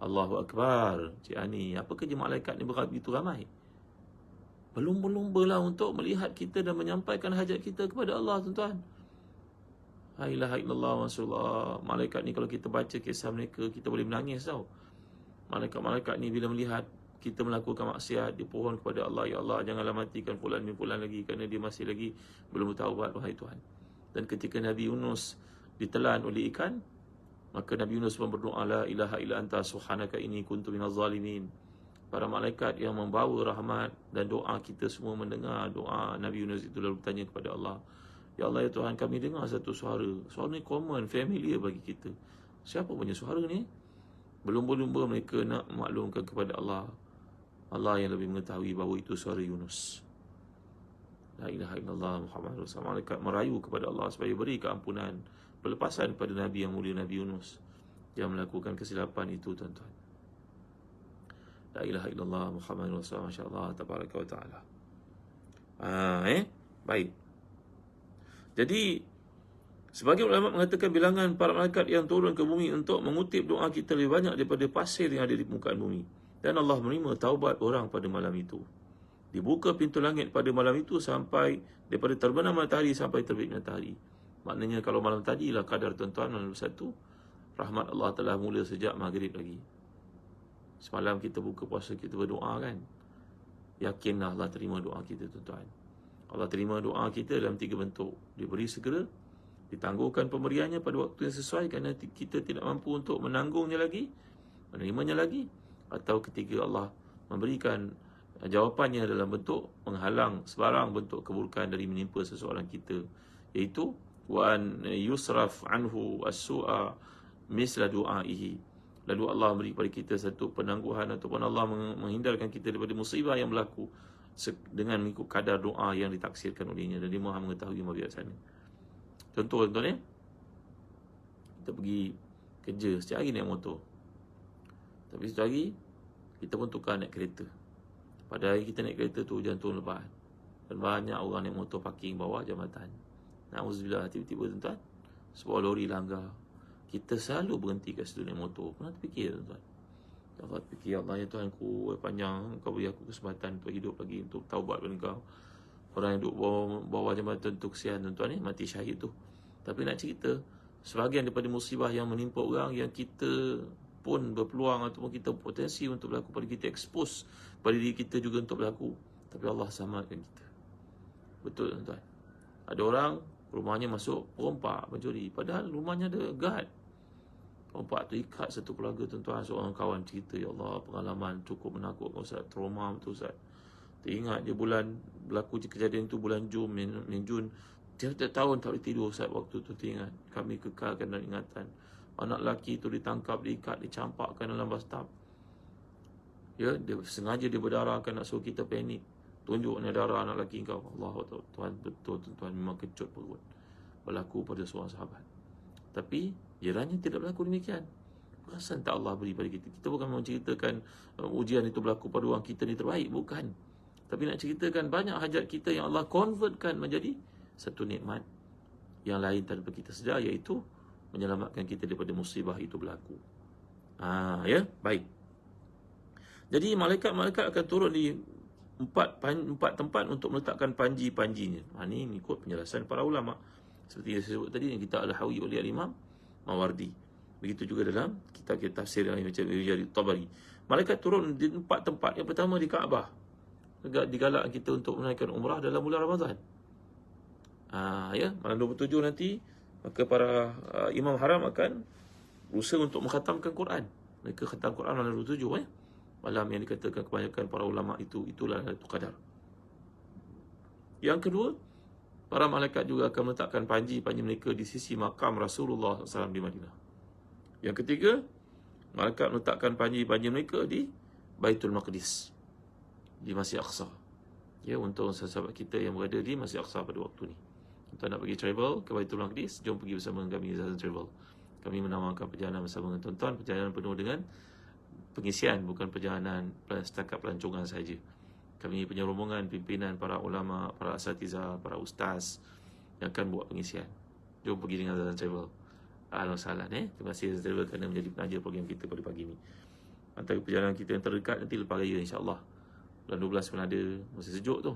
Allahu Akbar. Cik Ani, apa kerja malaikat ni begitu ramai? Berlumba-lumba lah untuk melihat kita dan menyampaikan hajat kita kepada Allah, tuan-tuan. La ilaha illallah Rasulullah. Malaikat ni kalau kita baca kisah mereka, kita boleh menangis tau. Malaikat-malaikat ni bila melihat kita melakukan maksiat, dia pohon kepada Allah, ya Allah, janganlah matikan fulan bin fulan lagi, kerana dia masih lagi belum bertaubat, wahai Tuhan. Dan ketika Nabi Yunus ditelan oleh ikan, maka Nabi Yunus pun berdoa, la ilaha illa anta subhanaka inni kuntu minaz zalimin. Para malaikat yang membawa rahmat dan doa, kita semua mendengar doa Nabi Yunus itu, lalu bertanya kepada Allah, ya Allah, ya Tuhan, kami dengar satu suara. Suara ni common, familiar bagi kita. Siapa punya suara ni? Berlumba-lumba mereka nak maklumkan kepada Allah. Allah yang lebih mengetahui bahawa itu suara Yunus. La ilaha illallah Muhammad Rasulullah. Malaikat merayu kepada Allah supaya beri keampunan, pelepasan pada Nabi yang mulia, Nabi Yunus, yang melakukan kesilapan itu, tuan-tuan. La ilaha illallah Muhammad Rasulullah. Masya Allah, tabaraka wa ta'ala. Baik. Jadi, sebagian ulama mengatakan bilangan para malaikat yang turun ke bumi untuk mengutip doa kita lebih banyak daripada pasir yang ada di permukaan bumi. Dan Allah menerima taubat orang pada malam itu. Dibuka pintu langit pada malam itu sampai daripada terbenam matahari sampai terbit matahari. Maknanya kalau malam tadi lah kadar, tuan-tuan, malam satu, rahmat Allah telah mula sejak maghrib lagi. Semalam kita buka puasa, kita berdoa kan. Yakinlah Allah terima doa kita, tuan-tuan. Allah terima doa kita dalam 3 bentuk. Diberi segera, ditangguhkan pemberiannya pada waktu yang sesuai kerana kita tidak mampu untuk menanggungnya lagi, menerimanya lagi, atau ketiga Allah memberikan jawapannya dalam bentuk menghalang sebarang bentuk keburukan dari menimpa seseorang kita, iaitu wa an yusraf anhu as-su'a misla du'aihi. Lalu Allah beri kepada kita satu penangguhan, ataupun Allah menghindarkan kita daripada musibah yang berlaku dengan mengikut kadar doa yang ditaksirkan olehnya, dan dia Maha mengetahui yang bijaksana. Contoh, tuan-tuan, kita pergi kerja, setiap hari naik motor, tapi setiap hari kita pun tukar naik kereta. Pada hari kita naik kereta tu hujan turun lebat, dan banyak orang naik motor parking bawah jambatan. Na'udzubillah, tiba-tiba, tuan-tuan, sebuah lori langgar. Kita selalu berhenti kat situ naik motor. Pernah terfikir, tuan-tuan? Allah fikir, Allah, ya Tuhan ku panjang, kau beri aku kesempatan untuk hidup lagi, untuk taubat pada kau. Orang yang duduk bawah jambatan tu kesian, tuan-tuan, mati syahid tu. Tapi nak cerita, sebahagian daripada musibah yang menimpa orang yang kita pun berpeluang ataupun kita potensi untuk berlaku pada kita, expose pada diri kita juga untuk berlaku, tapi Allah samakan kita. Betul, tuan-tuan? Ada orang rumahnya masuk perompak mencuri, padahal rumahnya ada guard. Perompak tu ikat satu keluarga, tuan-tuan. Seorang kawan cerita, ya Allah, pengalaman cukup menakutkan, Ustaz. Trauma betul, Ustaz. Teringat je bulan berlaku kejadian tu bulan Jun. Tiap-tiap tahun tak boleh tidur, Ustaz. Waktu tu teringat. Kami kekalkan dalam ingatan. Anak lelaki tu ditangkap, diikat, dicampakkan dalam bathtub. Ya, dia sengaja dia berdarahkan nak suruh kita panik. Tunjuk ni darah anak lelaki kau. Allah, Tuhan, betul, tuan-tuan, memang kecut perut. Berlaku pada seorang sahabat. Tapi jirannya tidak berlaku demikian. Perasan tak Allah beri pada kita. Kita bukan menceritakan ujian itu berlaku pada orang kita ni terbaik, bukan. Tapi nak ceritakan banyak hajat kita yang Allah convertkan menjadi satu nikmat yang lain tanpa kita sedar, iaitu menyelamatkan kita daripada musibah itu berlaku. Ya, baik. Jadi malaikat-malaikat akan turun di empat tempat untuk meletakkan panji-panjinya. Ini ikut penjelasan para ulama. Seperti yang saya sebut tadi, yang kita al-hawi oleh Imam Mawardi. Begitu juga dalam kitab-kitab tafsir yang macam Ibn Tabari. Malaikat turun di 4 tempat. Yang pertama di Kaabah. Digalakkan kita untuk menaikkan umrah dalam bulan Ramadan. Ya, malam 27 nanti, maka para imam haram akan berusaha untuk mengkhatamkan Quran. Mereka khatam Quran malam 27 malam yang dikatakan kebanyakan para ulama itulah Lailatul Qadar. Yang kedua, para malaikat juga akan meletakkan panji-panji mereka di sisi makam Rasulullah SAW di Madinah. Yang ketiga, malaikat meletakkan panji-panji mereka di Baitul Maqdis, di Masjid Aqsa. Ya, untuk sahabat kita yang berada di Masjid Aqsa pada waktu ni. Tuan nak pergi travel ke Baitul Maqdis, jom pergi bersama dengan kami Zazan Travel. Kami menamakan perjalanan bersama dengan tuan-tuan, perjalanan penuh dengan pengisian, bukan perjalanan setakat pelancongan saja. Kami punya rombongan pimpinan para ulama, para asatiza, para ustaz yang akan buat pengisian. Jom pergi dengan Zazan Travel. Ahlan sahlan. Terima kasih Zazan Travel kerana menjadi penaja program kita pada pagi ini. Antara perjalanan kita yang terdekat nanti lepas raya, insya-Allah. Bulan 12 pun ada, masih sejuk tu.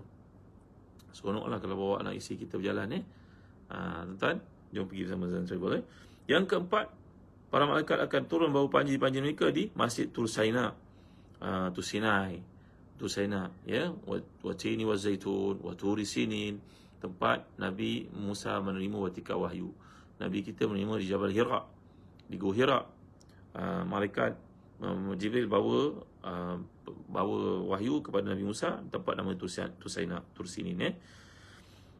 Seronoklah kalau bawa anak isteri kita berjalan. Tuan-tuan, jom pergi bersama Zazan Travel. Yang keempat, para malaikat akan turun bawa panji-panji mereka di Masjid Tur Sinai. Tur Sinai, ya, wa tini wa zaitun wa turi sinin, tempat Nabi Musa menerima watika wahyu. Nabi kita menerima di Jabal Hira, di Gua Hira. Malaikat Jibril bawa wahyu kepada Nabi Musa, tempat nama Tur Sinai, Tur Sinin.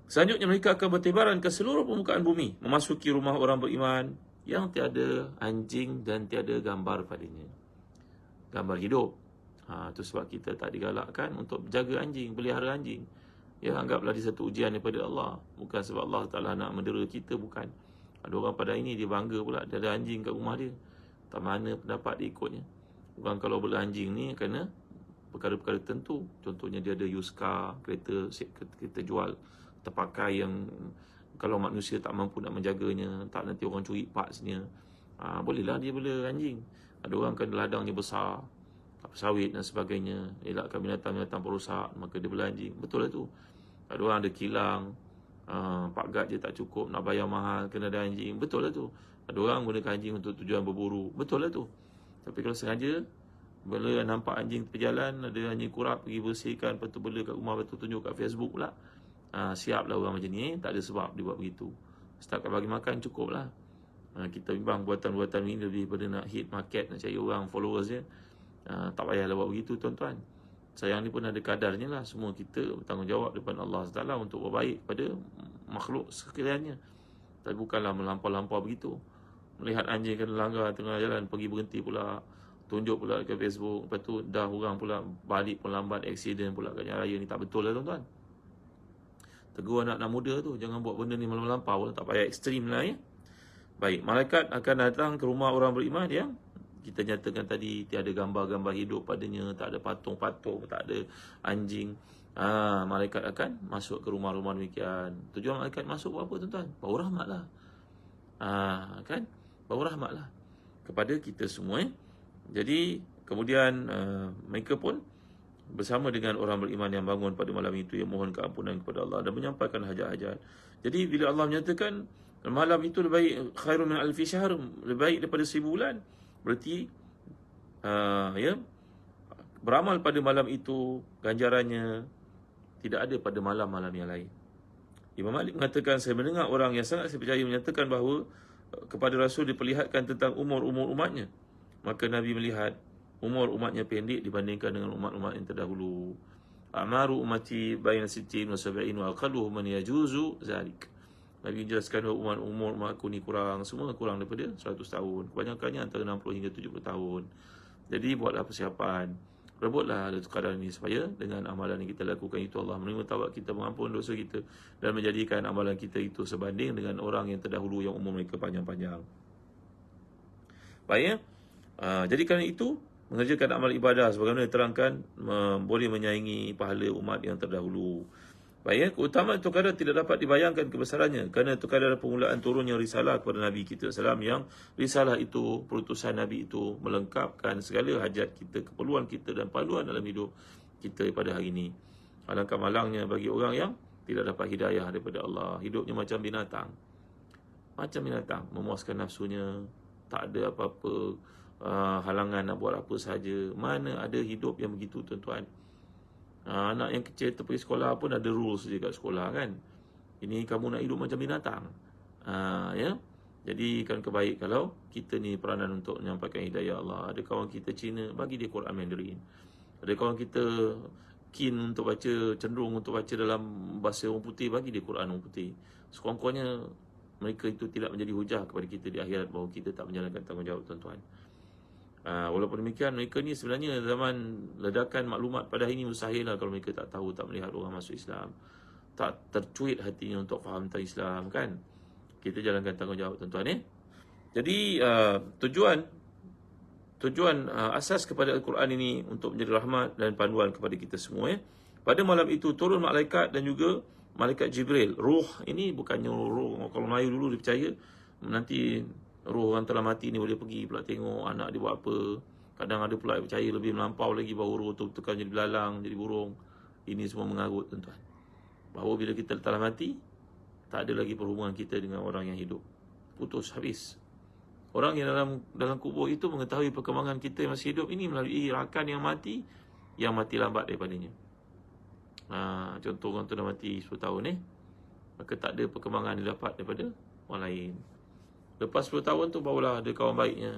Selanjutnya mereka akan bertebaran ke seluruh permukaan bumi, memasuki rumah orang beriman yang tiada anjing dan tiada gambar padanya. Gambar hidup. Itu sebab kita tak digalakkan untuk jaga anjing, pelihara anjing. Ya, anggaplah dia satu ujian daripada Allah. Bukan sebab Allah Ta'ala nak mendera kita, bukan. Ada orang pada ini dia bangga pula dia ada anjing kat rumah dia. Tak mana pendapat dia ikutnya. Bukan kalau bela anjing ni kerana perkara-perkara tertentu. Contohnya dia ada used car, kereta jual terpakai yang kalau manusia tak mampu nak menjaganya, tak nanti orang curi partsnya, bolehlah dia bela anjing. Ada orang kan ladangnya besar, sawit dan sebagainya, elakkan binatang-binatang perosak, maka dia bela anjing. Betul lah tu. Ada orang ada kilang, pagat je tak cukup, nak bayar mahal, kena ada anjing. Betul lah tu. Ada orang gunakan anjing untuk tujuan berburu. Betul lah tu. Tapi kalau sengaja bila nampak anjing berjalan, ada anjing kurap, pergi bersihkan, lepas tu bela kat rumah, lepas tu tunjuk kat Facebook pula, siaplah orang macam ni. Tak ada sebab dia buat begitu. Setakat bagi makan cukup lah. Kita bimbang buatan-buatan ni lebih pada nak hit market, nak cari orang followers je. Tak payahlah buat begitu, tuan-tuan. Sayang ni pun ada kadarnya lah. Semua kita bertanggungjawab depan Allah SWT untuk berbaik pada makhluk sekaliannya. Tapi bukanlah melampau-lampau begitu. Melihat anjing kena langgar tengah jalan, pergi berhenti pula, tunjuk pula ke Facebook, lepas tu dah orang pula balik pun lambat, aksiden pula kat jalan raya ni. Tak betul lah, tuan-tuan. Tegur anak-anak muda tu, jangan buat benda ni melampau lah. Tak payah ekstrim lah, ya. Baik, malaikat akan datang ke rumah orang beriman yang kita nyatakan tadi, tiada gambar-gambar hidup padanya, tak ada patung-patung, tak ada anjing. Malaikat akan masuk ke rumah-rumah demikian. Tujuan malaikat masuk buat apa, tuan-tuan? Bawa rahmat lah. Kan? Bawa rahmat lah kepada kita semua. Jadi kemudian mereka pun bersama dengan orang beriman yang bangun pada malam itu, yang mohon keampunan kepada Allah dan menyampaikan hajat-hajat. Jadi bila Allah menyatakan malam itu lebih baik, khairun min alfi syahr, lebih baik daripada 1000 bulan, berarti ya, beramal pada malam itu ganjarannya tidak ada pada malam-malam yang lain. Imam Malik mengatakan, saya mendengar orang yang sangat saya percaya menyatakan bahawa kepada Rasul diperlihatkan tentang umur-umur umatnya. Maka Nabi melihat umur umatnya pendek dibandingkan dengan umat-umat yang terdahulu. A'maru ummati baina 60 wa 70 wa aqalluhum man yajuzu zalik. Nabi menjelaskan bahawa umur umatku ni semua kurang daripada 100 tahun. Kebanyakannya antara 60 hingga 70 tahun. Jadi buatlah persiapan. Rebutlah Lailatul Qadar ini supaya dengan amalan yang kita lakukan itu Allah menerima taubat kita, mengampun dosa kita dan menjadikan amalan kita itu sebanding dengan orang yang terdahulu yang umur mereka panjang-panjang. Baik, ya? Jadi kerana itu, mengerjakan amal ibadah sebagaimana diterangkan boleh menyaingi pahala umat yang terdahulu. Baik, keutamaan itu kadar tidak dapat dibayangkan kebesarannya kerana itu kadar permulaan turunnya risalah kepada Nabi kita SAW, yang risalah itu, perutusan Nabi itu melengkapkan segala hajat kita, keperluan kita dan panduan dalam hidup kita pada hari ini. Alangkah malangnya bagi orang yang tidak dapat hidayah daripada Allah. Hidupnya macam binatang. Macam binatang, memuaskan nafsunya, tak ada apa-apa halangan nak buat apa sahaja. Mana ada hidup yang begitu, tuan-tuan. Anak yang kecil tu pergi sekolah pun ada rules dia kat sekolah kan. Ini kamu nak hidup macam binatang. Ya. Jadi kan kebaik kalau kita ni peranan untuk menyampaikan hidayah Allah. Ada kawan kita Cina, bagi dia Quran Mandarin. Ada kawan kita keen untuk baca, cenderung untuk baca dalam bahasa orang putih, bagi dia Quran orang putih. Sekurang-kurangnya mereka itu tidak menjadi hujah kepada kita di akhirat bahawa kita tak menjalankan tanggungjawab, tuan-tuan. Walaupun demikian, mereka ni sebenarnya zaman ledakan maklumat pada hari ini mustahil lah kalau mereka tak tahu, tak melihat orang masuk Islam, tak tercuit hatinya untuk faham tentang Islam kan. Kita jalankan tanggungjawab, tuan-tuan. Jadi tujuan asas kepada Al-Quran ini untuk menjadi rahmat dan panduan kepada kita semua. Pada malam itu turun malaikat dan juga malaikat Jibril. Ruh ini bukannya ruh, kalau Melayu dulu dipercaya nanti roh orang telah mati ni boleh pergi pula tengok anak dia buat apa. Kadang ada pula yang percaya lebih melampau lagi bahawa roh tu tekan jadi belalang, jadi burung. Ini semua mengarut, tuan-tuan. Bahawa bila kita telah mati, tak ada lagi perhubungan kita dengan orang yang hidup. Putus, habis. Orang yang dalam kubur itu mengetahui perkembangan kita yang masih hidup ini melalui rakan yang mati lambat daripadanya. Contoh orang tu dah mati 10 tahun maka tak ada perkembangan dia dapat daripada orang lain. Lepas 10 tahun tu barulah ada kawan baiknya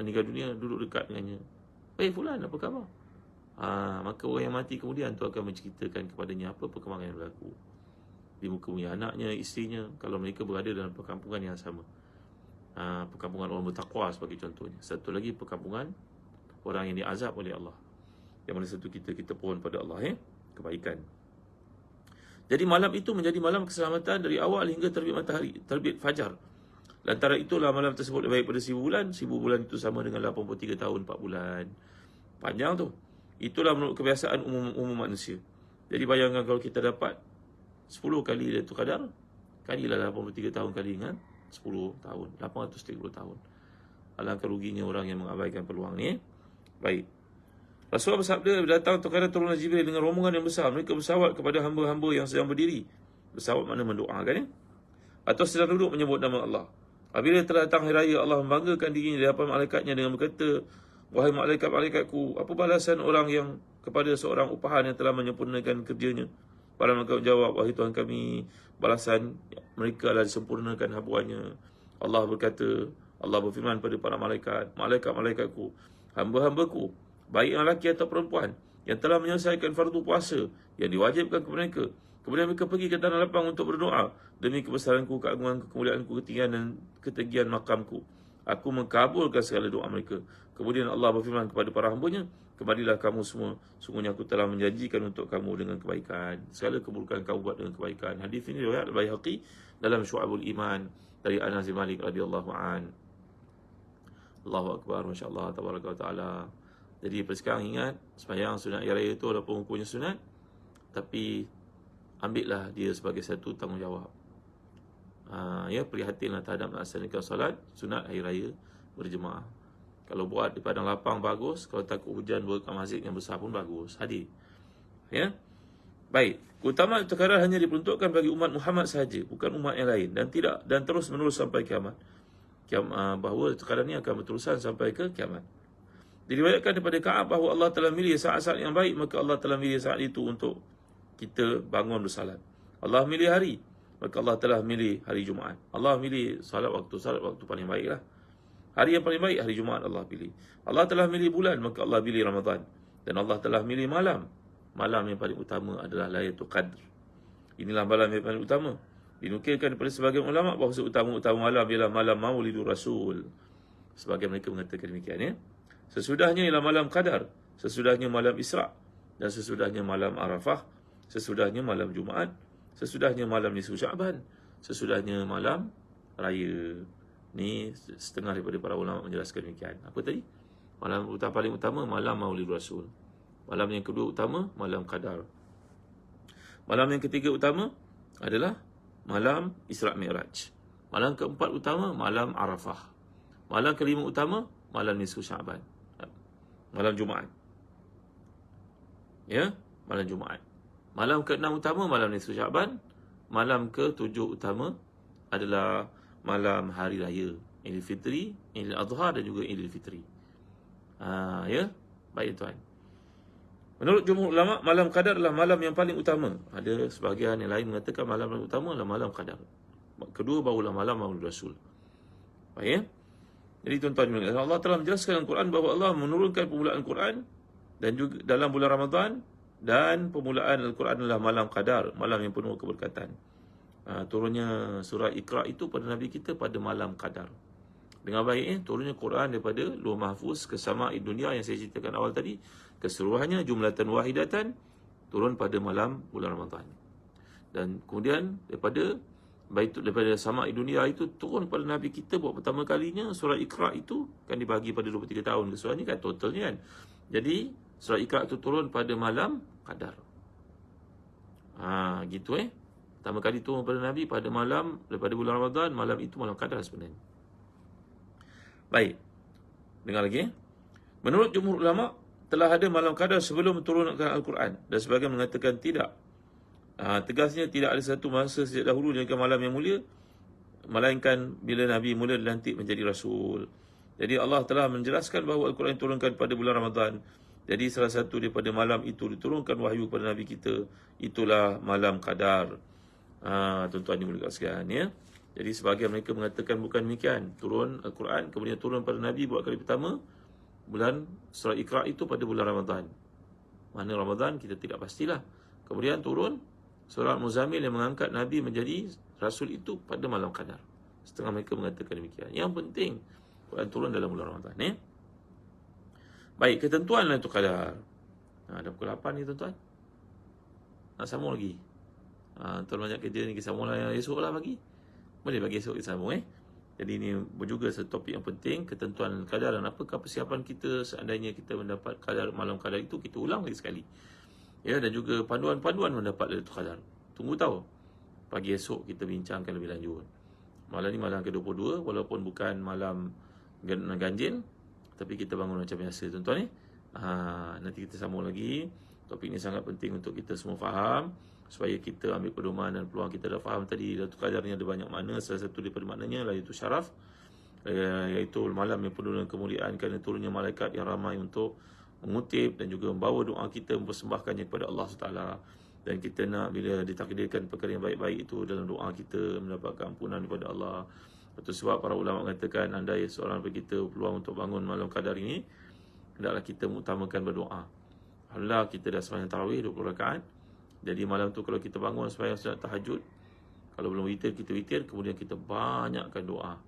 meninggal dunia, duduk dekat dengannya. Fulan, apa khabar? Maka orang yang mati kemudian tu akan menceritakan kepadanya apa perkembangan yang berlaku di muka bumi, anaknya, isterinya, kalau mereka berada dalam perkampungan yang sama. Perkampungan orang bertakwa sebagai contohnya. Satu lagi perkampungan orang yang diazab oleh Allah. Yang mana satu kita pohon pada Allah kebaikan. Jadi malam itu menjadi malam keselamatan dari awal hingga terbit matahari, terbit fajar. Lantaran itulah malam tersebut lebih baik pada 1000 bulan. 1000 bulan itu sama dengan 83 tahun 4 bulan. Panjang tu. Itulah menurut kebiasaan umum manusia. Jadi bayangkan kalau kita dapat 10 kali Lailatul Qadar, kalilah 83 tahun kali dengan 10 tahun, 830 tahun. Alangkah ruginya orang yang mengabaikan peluang ni. Baik. Rasulullah bersabda, datang terkadang turunlah Jibril dengan rombongan yang besar. Mereka bersawat kepada hamba-hamba yang sedang berdiri. Bersawat makna mendoakan atau sedang duduk menyebut nama Allah. Apabila telah datang hari raya, Allah membanggakan dirinya di hadapan malaikatnya dengan berkata, wahai malaikat-malaikatku, apa balasan orang yang kepada seorang upahan yang telah menyempurnakan kerjanya? Para malaikat menjawab, wahai Tuhan kami, balasan mereka adalah disempurnakan habuannya. Allah berkata, Allah berfirman pada para malaikat, malaikat-malaikatku, hamba-hambaku, baik yang lelaki atau perempuan, yang telah menyelesaikan fardu puasa yang diwajibkan kepada mereka, kemudian mereka pergi ke tanah lapang untuk berdoa, demi kebesaranku, keagungan, kemuliaanku, ketinggian dan ketinggian makamku, aku mengkabulkan segala doa mereka. Kemudian Allah berfirman kepada para hambanya, kembalilah kamu semua, sungguhnya aku telah menjanjikan untuk kamu dengan kebaikan. Segala keburukan kamu buat dengan kebaikan. Hadis ini riwayat Al-Baihaqi dalam Syu'abul Iman dari Anas bin Malik radhiyallahu an. Allahu akbar, masya-Allah, tabaraka taala. Jadi sekarang ingat, sembahyang sunat hari raya itu walaupun hukumnya sunat, tapi ambillah dia sebagai satu tanggungjawab. Prihatinlah terhadap melaksanakan solat sunat hari raya berjemaah. Kalau buat di padang lapang bagus, kalau takut hujan buat kat masjid yang besar pun bagus. Hadir. Baik, keutamaan perkara hanya diperuntukkan bagi umat Muhammad sahaja, bukan umat yang lain, dan terus menerus sampai kiamat. Bahawa perkara ini akan berterusan sampai ke kiamat. Diriwayatkan daripada Ka'ab bahawa Allah telah milih saat-saat yang baik, maka Allah telah milih saat itu untuk kita bangun bersalat. Allah milih hari, maka Allah telah milih hari Jumaat. Allah milih salat waktu paling baiklah. Hari yang paling baik hari Jumaat Allah pilih. Allah telah milih bulan, maka Allah pilih Ramadan. Dan Allah telah milih malam. Malam yang paling utama adalah Lailatul Qadr. Inilah malam yang paling utama. Dinukilkan daripada sebagian ulama bahawa seutama-utama malam ialah malam Maulidur Rasul. Sebagian mereka mengatakan demikian. Sesudahnya ialah malam Qadar, sesudahnya malam Isra', dan sesudahnya malam Arafah, sesudahnya malam Jumaat, sesudahnya malam Nisfu Sya'ban, sesudahnya malam Raya. Ni setengah daripada para ulama menjelaskan demikian. Apa tadi? Malam paling utama malam Maulid Rasul. Malam yang kedua utama malam Qadar. Malam yang ketiga utama adalah malam Isra' Mi'raj. Malam keempat utama malam Arafah. Malam kelima utama malam Nisfu Sya'ban. Malam Jumaat. Ya, malam Jumaat. Malam keenam utama malam Nisfu Sya'ban. Malam ketujuh utama adalah malam Hari Raya Idul Fitri, Idul Adha dan juga Idul Fitri. Ya, baik tuan. Menurut jumhur ulama, malam Qadar adalah malam yang paling utama. Ada sebahagian yang lain mengatakan malam yang utama adalah malam Qadar. Kedua barulah malam Maulid Rasul. Baik ya? Jadi tuan-tuan, Allah telah menjelaskan dalam Quran bahawa Allah menurunkan permulaan Quran dan juga dalam bulan Ramadan, dan permulaan Al-Quran adalah malam Qadar, malam yang penuh keberkatan. Turunnya surah Iqra itu pada Nabi kita pada malam Qadar. Dengan baik turunnya Quran daripada Lauh Mahfuz ke Sama'id Dunia yang saya ceritakan awal tadi, keseluruhannya jumlatan wahidatan turun pada malam bulan Ramadan. Dan kemudian daripada Sama'id Dunia itu turun pada Nabi kita buat pertama kalinya surah Iqra itu kan dibagi pada 23 tahun keseluruhannya kan totalnya kan. Jadi surah Iqra itu turun pada malam Qadar. Gitu pertama kali turun pada Nabi pada malam daripada bulan Ramadan, malam itu malam Qadar sebenarnya. Baik. Dengar lagi. Menurut jumhur ulama, telah ada malam Qadar sebelum turunkan Al-Quran, dan sebagian mengatakan tidak. Tegasnya tidak ada satu masa sejak dahulu dengan malam yang mulia, melainkan bila Nabi mula dilantik menjadi Rasul. Jadi Allah telah menjelaskan bahawa Al-Quran diturunkan pada bulan Ramadan. Jadi salah satu daripada malam itu diturunkan wahyu kepada Nabi kita, itulah malam Qadar. Tuan-tuan dimuliakan sekalian ya. Jadi sebahagian mereka mengatakan bukan demikian. Turun Al-Quran, kemudian turun pada Nabi buat kali pertama bulan surah Iqra itu pada bulan Ramadan. Mana Ramadan kita tidak pastilah. Kemudian turun surah Muzammil yang mengangkat Nabi menjadi Rasul itu pada malam Qadar. Setengah mereka mengatakan demikian. Yang penting Quran turun dalam bulan Ramadan Baik, ketentuan Lailatul Qadar. Dah pukul 8 ni tuan-tuan. Nak sambung lagi. Tuan banyak kerja ni, kita sambung lah esok lah pagi. Boleh bagi esok kita sambung Jadi ini juga satu topik yang penting, ketentuan Qadar dan apakah persiapan kita seandainya kita mendapat Qadar, malam Qadar itu, kita ulang lagi sekali. Ya, dan juga panduan-panduan mendapat Lailatul Qadar. Tunggu tahu. Pagi esok kita bincangkan lebih lanjut. Malam ni malam ke-22, walaupun bukan malam ganjil, tapi kita bangun macam biasa tuan-tuan nanti kita sambung lagi. Topik ini sangat penting untuk kita semua faham, supaya kita ambil pedoman dan peluang. Kita dah faham tadi Lailatul Qadar ni ada banyak makna. Salah satu daripada maknanya Lailatul Syaraf, iaitu malam yang penuh dengan kemuliaan kerana turunnya malaikat yang ramai untuk mengutip dan juga membawa doa kita, mempersembahkannya kepada Allah SWT. Dan kita nak bila ditakdirkan perkara yang baik-baik itu dalam doa kita mendapatkan ampunan daripada Allah. Itu sebab para ulama mengatakan, andai seorang daripada kita peluang untuk bangun malam Qadar ini, hendaklah kita mengutamakan berdoa. Alhamdulillah kita dah sembahyang tarawih 20 rakaat. Jadi malam tu kalau kita bangun sembahyang sunat tahajud, kalau belum witir kita witir, kemudian kita banyakkan doa.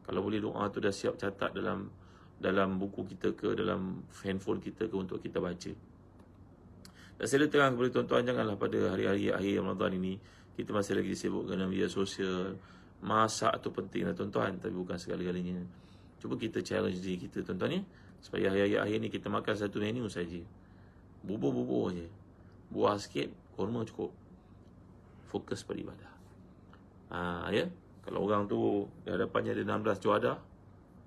Kalau boleh doa tu dah siap catat dalam buku kita ke dalam handphone kita ke untuk kita baca. Dan saya letakkan kepada tuan-tuan, janganlah pada hari-hari akhir Ramadan ini kita masih lagi sibuk dengan media sosial. Masak tu penting lah tuan-tuan, tapi bukan segala-galanya. Cuba kita challenge diri kita tuan-tuan supaya hari-hari akhir ni kita makan satu menu saja. Bubur-bubur je. Buah sikit, kurma cukup. Fokus pada ibadah. Ya. Kalau orang tu di hadapannya ada 16 juadah,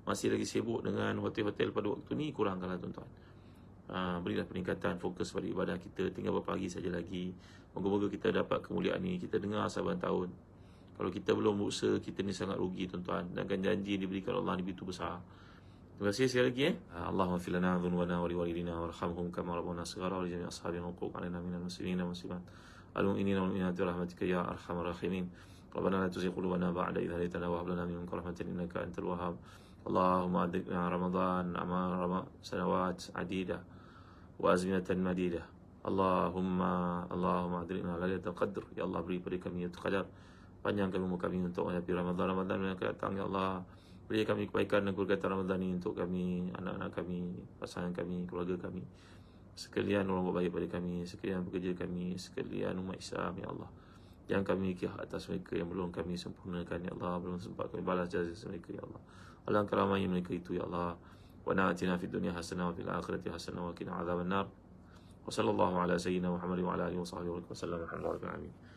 masih lagi sibuk dengan hotel-hotel pada waktu ni, kurangkanlah tuan-tuan. Berilah peningkatan, fokus pada ibadah kita. Tinggal beberapa hari saja lagi. Moga-moga kita dapat kemuliaan ni. Kita dengar saban tahun. Kalau kita belum berusaha, kita ni sangat rugi tuan-tuan. Dan janji diberikan Allah ni begitu besar. Terima kasih sekali lagi Allahumma fir lana dhunubana wa liwalidina warhamhum kama rabbuna shighara wa li jami'i ashabina huquq alaina minal muslimina wal muslimat al-mu'minina wal mu'minat bi rahmatika ya arhamar rahimin. Rabbana la tuzigh qulubana ba'da idh hadaytana wa hab lana min ladunka rahmatan innaka antal wahhab. Allahumma adrikna Ramadan amara sanawat adida wa azminatan madida. Allahumma adrikna Lailatul Qadr. Ya Allah, beri pada kami Lailatul Qadar. Panjangkan umur kami untuk menghadapi Ramadan yang akan datang. Ya Allah, beri kami kebaikan dan keberkatan Ramadan ini untuk kami, anak-anak kami, pasangan kami, keluarga kami, sekalian orang baik pada kami, sekalian pekerja kami, sekalian umat Islam. Ya Allah, jangan kami miliki hak atas mereka yang belum kami sempurnakan. Ya Allah, belum sempat kami balas jasa mereka. Ya Allah, alangkah ramainya mereka itu. Ya Allah, Rabbana atina fid dunya hasanah wa fil akhirati hasanah wa qina adzabannar. Wa sallallahu ala sayyidina Muhammad wa ala alihi wa sahbihi wa sallam. Alhamdulillah.